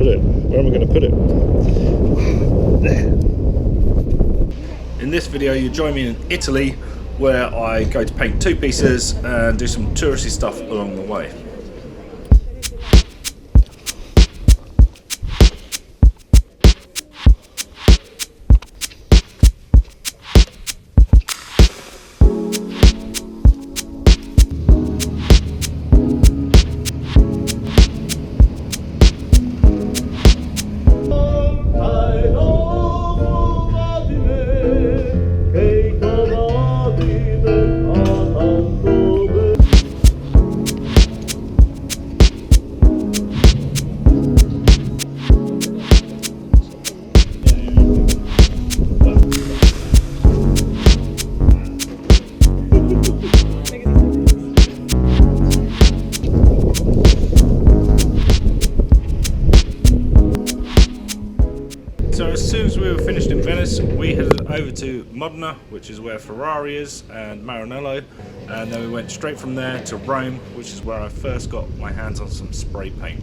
put it? Where am I going to put it? There. In this video, you join me in Italy, where I go to paint 2 pieces and do some touristy stuff along the way. So as soon as we were finished in Venice, we headed over to Modena, which is where Ferrari is, and Maranello, and then we went straight from there to Rome, which is where I first got my hands on some spray paint.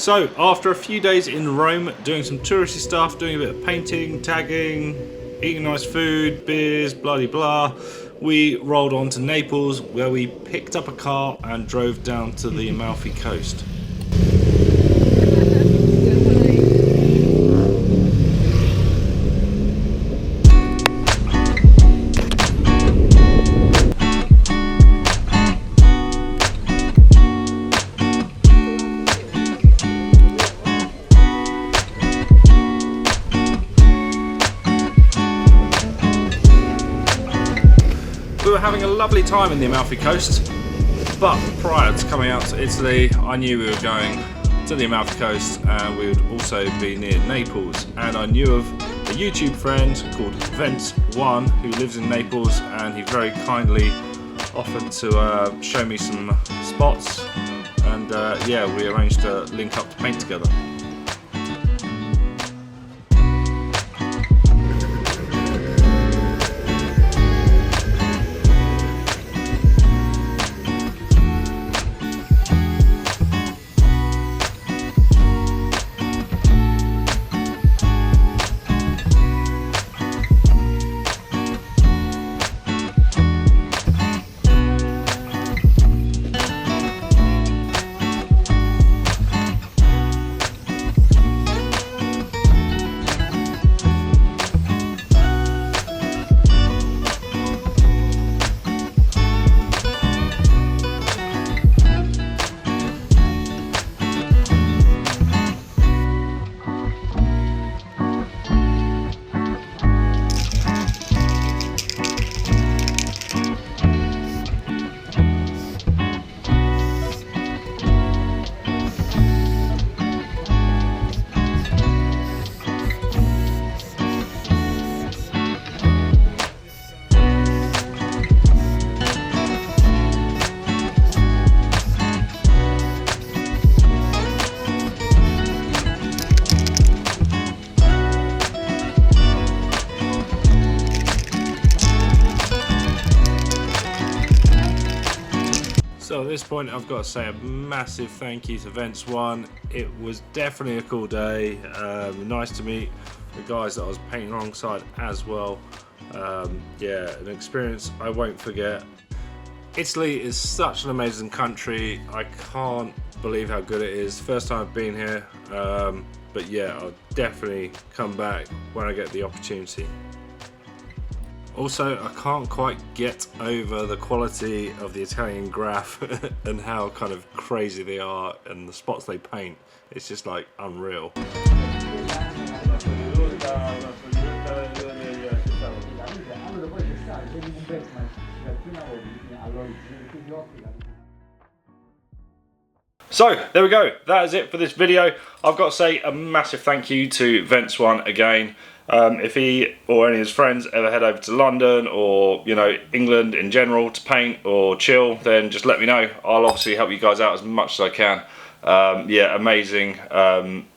So after a few days in Rome, doing some touristy stuff, doing a bit of painting, tagging, eating nice food, beers, blah de blah, we rolled on to Naples, where we picked up a car and drove down to the Amalfi Coast. We were having a lovely time in the Amalfi Coast, but prior to coming out to Italy, I knew we were going to the Amalfi Coast and we would also be near Naples. And I knew of a YouTube friend called Venice who lives in Naples, and he very kindly offered to show me some spots, and yeah, we arranged to link up to paint together. So at this point, I've got to say a massive thank you to Venice. It was definitely a cool day. Nice to meet the guys that I was painting alongside as well. Yeah, an experience I won't forget. Italy is such an amazing country. I can't believe how good it is. First time I've been here, but yeah, I'll definitely come back when I get the opportunity. Also, I can't quite get over the quality of the Italian graph and how kind of crazy they are, and the spots they paint. It's just like unreal. So there we go, that is it for this video. I've got to say a massive thank you to Venice again. If he or any of his friends ever head over to London or, you know, England in general to paint or chill, then just let me know. I'll obviously help you guys out as much as I can. Yeah, amazing.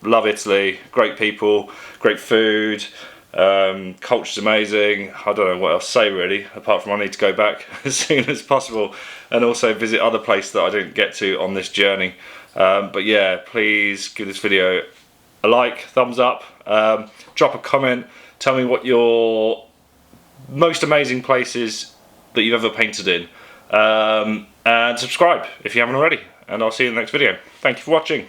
Love Italy, great people, great food, culture's amazing. I don't know what else to say really, apart from I need to go back as soon as possible and also visit other places that I didn't get to on this journey. But yeah, please give this video a like, thumbs up, drop a comment, tell me what your most amazing places that you've ever painted in, and subscribe if you haven't already, and I'll see you in the next video. Thank you for watching.